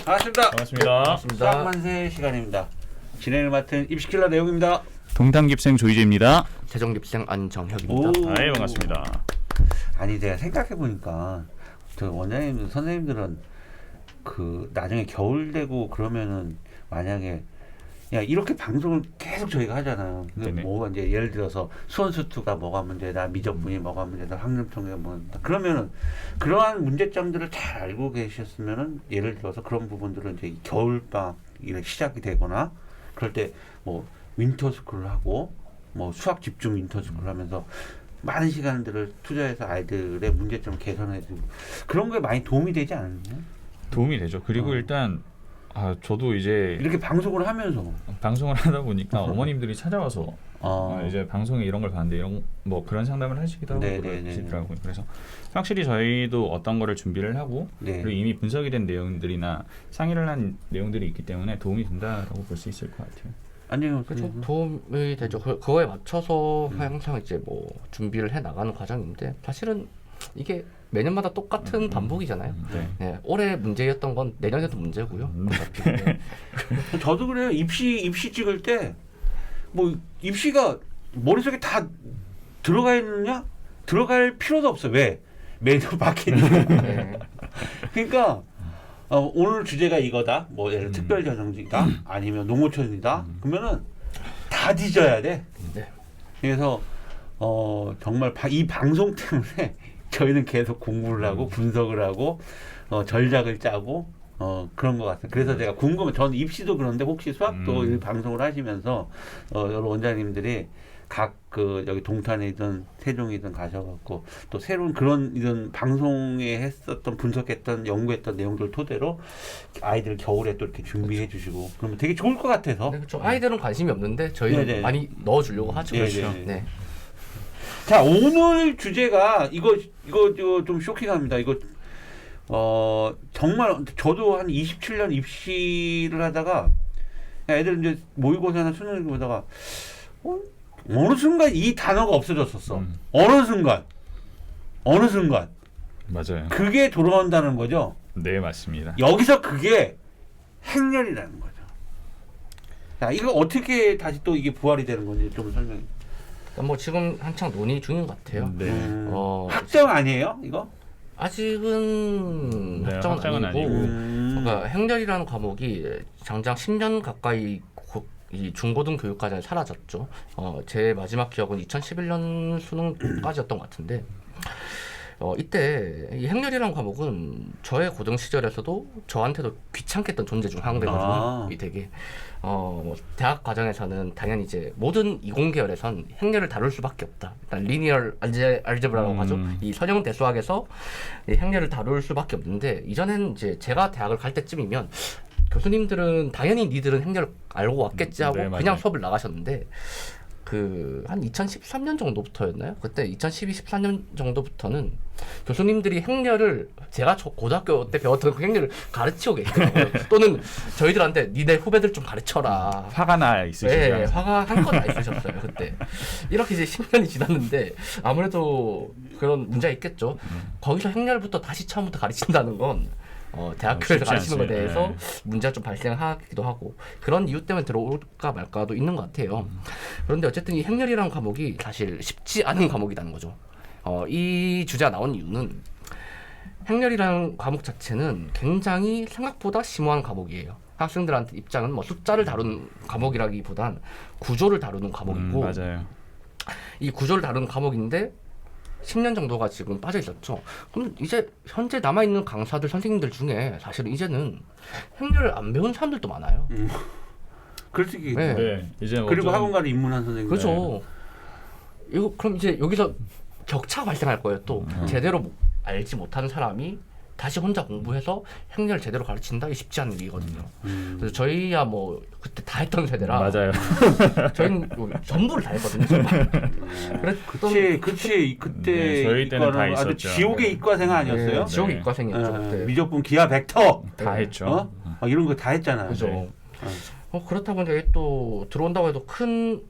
반갑습니다. 반갑습니다. 수학만세 시간입니다. 진행을 맡은 입시킬러 내용입니다. 동탄깁생 조이재입니다. 재정깁생 안정혁입니다. 아이 반갑습니다. 아니 내가 생각해 보니까 저 원장님 선생님들은 그 나중에 겨울 되고 그러면은 만약에 야 이렇게 방송을 계속 저희가 하잖아요. 뭐 이제 예를 들어서 수원수투가 뭐가 문제다, 미적분이 뭐가 문제다, 환경통계가 뭐다. 그러면은 그러한 문제점들을 잘 알고 계셨으면은 예를 들어서 그런 부분들은 이제 겨울방학 이렇게 시작이 되거나 그럴 때 뭐 윈터스쿨을 하고 뭐 수학 집중 윈터스쿨을 하면서 많은 시간들을 투자해서 아이들의 문제점을 개선해주고 그런 거에 많이 도움이 되지 않나요? 도움이 되죠. 그리고 일단 저도 이제 이렇게 방송을 하면서 방송을 하다 보니까 어머님들이 찾아와서 이제 방송에 이런 걸 봤는데 이런 뭐 그런 상담을 하시기도 하고 그러시더라고요. 그래서 확실히 저희도 어떤 거를 준비를 하고 그리고 이미 분석이 된 내용들이나 상의를 한 내용들이 있기 때문에 도움이 된다라고 볼 수 있을 것 같아요. 아니요, 그렇죠. 도움이 되죠. 그거에 맞춰서 항상 이제 뭐 준비를 해 나가는 과정인데 사실은 이게 매년마다 똑같은 반복이잖아요. 네, 올해 문제였던 건 내년에도 문제고요. 저도 그래요. 입시 찍을 때 뭐 입시가 머릿속에 다 들어가 있느냐? 들어갈 필요도 없어. 왜? 매년 바뀌니까. 네. 그러니까 오늘 주제가 이거다. 뭐 예를 들어 특별 전형지다. 아니면 농어촌이다. 그러면은 다 뒤져야 돼. 네. 그래서 정말 이 방송 때문에 저희는 계속 공부를 하고 분석을 하고 전략을 짜고 그런 것 같아요. 그래서 제가 궁금해. 저는 입시도 그런데 혹시 수학도 이 방송을 하시면서 여러 원장님들이 각 여기 동탄이든 세종이든 가셔갖고 또 새로운 그런 이런 방송에 했었던 분석했던 연구했던 내용들 토대로 아이들 겨울에 또 이렇게 준비해 주시고 그러면 되게 좋을 것 같아서. 네, 그렇죠. 아이들은 관심이 없는데 저희는 많이 넣어주려고 하죠. 그렇죠. 네. 자, 오늘 주제가 이거 좀 쇼킹합니다. 이거 정말 저도 한 27년 입시를 하다가 애들 이제 모의고사나 수능을 보다가 어느 순간 이 단어가 없어졌었어. 어느 순간 맞아요. 그게 돌아온다는 거죠. 네, 맞습니다. 여기서 그게 행렬이라는 거죠. 자, 이거 어떻게 다시 또 이게 부활이 되는 건지 좀 설명해. 뭐 지금 한창 논의 중인 것 같아요. 네. 확정 아니에요, 이거? 아직은 네, 확정은 아니고, 그러니까 행렬이라는 과목이 장장 10년 가까이 이 중고등 교육과정에 사라졌죠. 제 마지막 기억은 2011년 수능까지였던 것 같은데, 이때 이 행렬이라는 과목은 저의 고등 시절에서도 저한테도 귀찮게 했던 존재 중 하나거든요. 이 되게 뭐 대학 과정에서는 당연히 이제 모든 이공 계열에선 행렬을 다룰 수밖에 없다. 일단 리니얼 알제브라라고 하죠. 이 선형 대수학에서 이 행렬을 다룰 수밖에 없는데 이전에는 이제 제가 대학을 갈 때쯤이면 교수님들은 당연히 니들은 행렬을 알고 왔겠지 하고 그냥 수업을 나가셨는데 한 2013년 정도부터였나요? 그때 2012, 13년 정도부터는 교수님들이 행렬을 제가 고등학교 때 배웠던 그 행렬을 가르치고 계시더라고요. 또는 저희들한테 니네 후배들 좀 가르쳐라. 화가 나 있으시죠? 네, 화가 한껏 나 있으셨어요 그때. 이렇게 이제 10년이 지났는데 아무래도 그런 문제가 있겠죠. 거기서 행렬부터 다시 처음부터 가르친다는 건 대학교에서 가르치는 것에 대해서 문제가 좀 발생하기도 하고 그런 이유 때문에 들어올까 말까도 있는 것 같아요. 그런데 어쨌든 이 행렬이라는 과목이 사실 쉽지 않은 과목이라는 거죠. 이 주제가 나온 이유는 행렬이라는 과목 자체는 굉장히 생각보다 심오한 과목이에요. 학생들한테 입장은 뭐 숫자를 다루는 과목이라기보단 구조를 다루는 과목이고 맞아요. 이 구조를 다루는 과목인데 10년 정도가 지금 빠져 있었죠. 그럼 이제 현재 남아있는 강사들, 선생님들 중에 사실은 이제는 행렬을 안 배운 사람들도 많아요. 그럴 수 있겠죠. 네. 이제 그리고 학원가를 입문한 선생님. 그렇죠. 이거 그럼 이제 여기서 격차가 발생할 거예요. 또 제대로 알지 못하는 사람이 다시 혼자 공부해서 행렬을 제대로 가르친다? 이게 쉽지 않은 일이거든요. 그래서 저희야 뭐 그때 다 했던 세대라. 맞아요. 저희는 전부를 다 했거든요. 그치. 그때 저희 때는 다 아주 있었죠. 지옥의 이과생 아니었어요? 네, 지옥의 이과생이었죠. 그때. 미적분, 기하, 벡터 다 했죠. 이런 거 다 했잖아요. 그죠. 네. 그렇다고 이제 또 들어온다고 해도 큰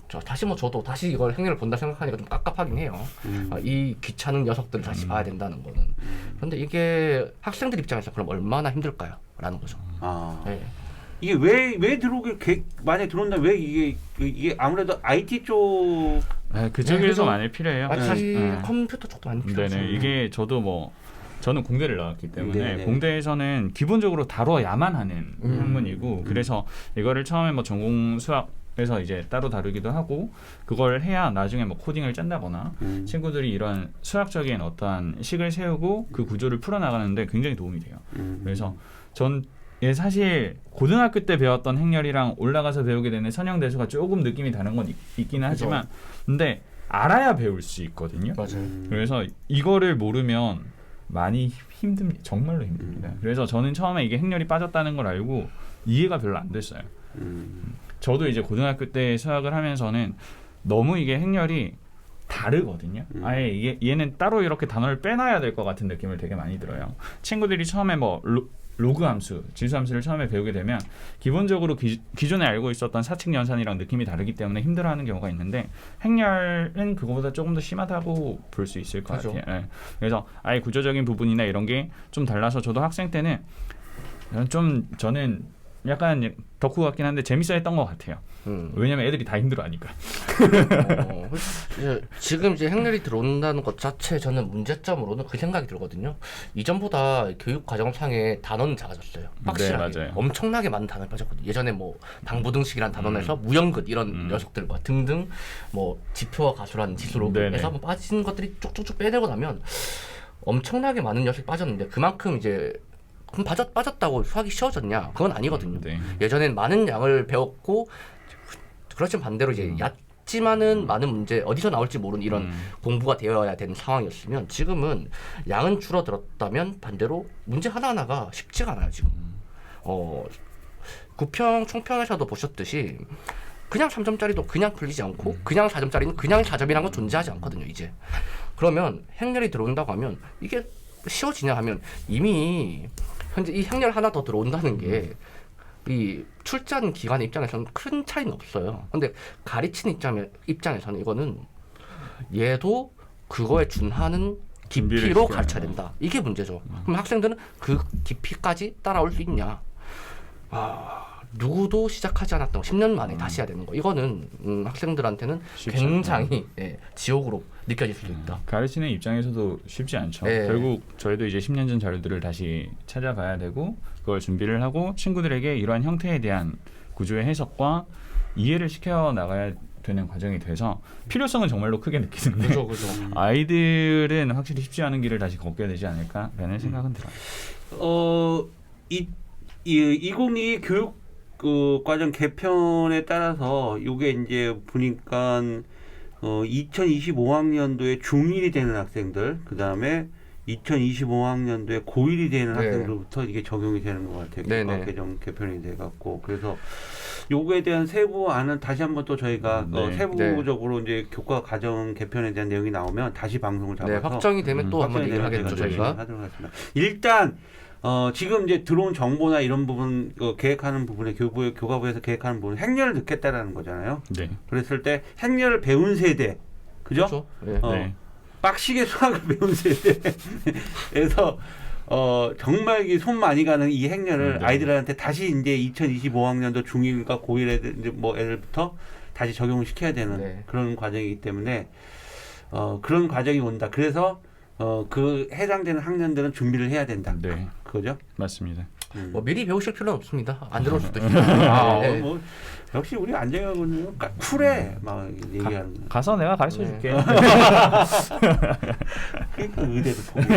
저도 다시 이걸 행렬을 본다 생각하니까 좀 깝깝하긴 해요. 이 귀찮은 녀석들을 다시 봐야 된다는 거는. 그런데 이게 학생들 입장에서 그럼 얼마나 힘들까요? 라는 거죠. 네. 이게 왜 들어오길 만약에 들어온다면 왜 이게 아무래도 IT 쪽 그쪽에서 많이 필요해요. 컴퓨터 쪽도 많이 필요하죠. 네네. 이게 저는 공대를 나왔기 때문에 네네. 공대에서는 기본적으로 다뤄야만 하는 학문이고 그래서 이거를 처음에 뭐 전공 수학에서 이제 따로 다루기도 하고 그걸 해야 나중에 뭐 코딩을 짠다거나 친구들이 이런 수학적인 어떠한 식을 세우고 그 구조를 풀어나가는데 굉장히 도움이 돼요. 그래서 전 사실 고등학교 때 배웠던 행렬이랑 올라가서 배우게 되는 선형대수가 조금 느낌이 다른 건 있기는 하지만 근데 알아야 배울 수 있거든요. 맞아요. 그래서 이거를 모르면 많이 힘듭니다. 정말로 힘듭니다. 그래서 저는 처음에 이게 행렬이 빠졌다는 걸 알고 이해가 별로 안 됐어요. 저도 이제 고등학교 때 수학을 하면서는 너무 이게 행렬이 다르거든요. 아예 얘는 따로 이렇게 단어를 빼놔야 될 것 같은 느낌을 되게 많이 들어요. 친구들이 처음에 뭐 로그 함수, 지수 함수를 처음에 배우게 되면 기본적으로 기존에 알고 있었던 사칙 연산이랑 느낌이 다르기 때문에 힘들어하는 경우가 있는데 행렬은 그거보다 조금 더 심하다고 볼 수 있을 것 그렇죠. 같아요. 네. 그래서 아예 구조적인 부분이나 이런 게 좀 달라서 저도 학생 때는 저는 약간 덕후 같긴 한데 재밌어했던 것 같아요. 왜냐면 애들이 다 힘들어하니까. 지금 이제 행렬이 들어온다는 것 자체 저는 문제점으로는 그 생각이 들거든요. 이전보다 교육 과정상의 단어는 작아졌어요. 확실하게. 네, 맞아요. 엄청나게 많은 단어를 빠졌거든요. 예전에 뭐 방부등식이라는 단어에서 무형긋 이런 녀석들과 등등 뭐 지표와 가수라는 지수로 해서 한번 빠진 것들이 쭉쭉쭉 빼내고 나면 엄청나게 많은 녀석이 빠졌는데 그만큼 이제 그럼 빠졌다고 수학이 쉬워졌냐? 그건 아니거든요. 예전엔 많은 양을 배웠고 그렇지만 반대로 이제 얕지만은 많은 문제 어디서 나올지 모르는 이런 공부가 되어야 되는 상황이었으면 지금은 양은 줄어들었다면 반대로 문제 하나하나가 쉽지가 않아요 지금. 구평 총평에서도 보셨듯이 그냥 3점짜리도 그냥 풀리지 않고 그냥 4점짜리는 그냥 4점이라는 건 존재하지 않거든요 이제. 그러면 행렬이 들어온다고 하면 이게 쉬워지냐 하면 이미 현재 이 행렬 하나 더 들어온다는 게 이 출제하는 기관의 입장에서는 큰 차이는 없어요. 근데 가르치는 입장에서는 이거는 얘도 그거에 준하는 깊이로 가르쳐야 된다. 이게 문제죠. 그럼 학생들은 그 깊이까지 따라올 수 있냐? 누구도 시작하지 않았던 10년 만에 다시 해야 되는 거. 이거는 학생들한테는 굉장히 지옥으로 느껴질 수도 있다. 가르치는 입장에서도 쉽지 않죠. 결국 저희도 이제 10년 전 자료들을 다시 찾아봐야 되고 그걸 준비를 하고 친구들에게 이러한 형태에 대한 구조의 해석과 이해를 시켜 나가야 되는 과정이 돼서 필요성은 정말로 크게 느끼는데 그죠. 아이들은 확실히 쉽지 않은 길을 다시 걷게 되지 않을까라는 생각은 들어요. 2022 교육 과정 개편에 따라서 이게 이제 보니까 2025학년도에 중1이 되는 학생들, 그 다음에 2025학년도에 고1이 되는 학생들부터 이게 적용이 되는 것 같아요. 교과 개정 개편이 돼갖고 그래서 요거에 대한 세부안은 다시 한번 또 저희가 세부적으로 이제 교과 과정 개편에 대한 내용이 나오면 다시 방송을 잡아서 확정이 되면 또 한번 얘기를 하겠죠 저희가. 하도록 하겠습니다. 일단 지금 이제 들어온 정보나 이런 부분 계획하는 부분에 교과부에서 계획하는 부분 행렬을 넣겠다라는 거잖아요. 네. 그랬을 때 행렬을 배운 세대, 그죠? 그렇죠. 빡시게 수학을 배운 세대에서 정말 손 많이 가는 이 행렬을 아이들한테 다시 이제 2025학년도 중1과 고1 애들 이제 뭐 애들부터 다시 적용을 시켜야 되는 그런 과정이기 때문에 그런 과정이 온다. 그래서 그 해당되는 학년들은 준비를 해야 된다. 네. 그거죠? 맞습니다. 뭐 미리 배우실 필요는 없습니다. 안 들어올 수도 있어요. 뭐 역시 우리 안정혁은 쿨해 막 얘기하는. 가서 내가 가르쳐 줄게. 그러니까 의대도 포기.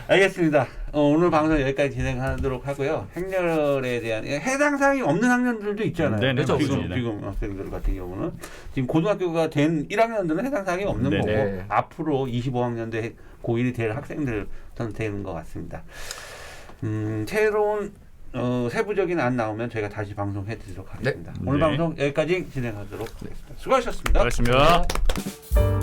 알겠습니다. 오늘 방송 여기까지 진행하도록 하고요. 행렬에 대한 해당 사항이 없는 학년들도 있잖아요. 그렇죠. 지금 학생들 같은 경우는 지금 고등학교가 된 1학년들은 해당 사항이 없는 거고 앞으로 25학년도에 고1이 될 학생들은 되는 것 같습니다. 새로운 세부적인 안 나오면 저희가 다시 방송해드리도록 하겠습니다. 오늘 방송 여기까지 진행하도록 하겠습니다. 수고하셨습니다. 수고하셨습니다.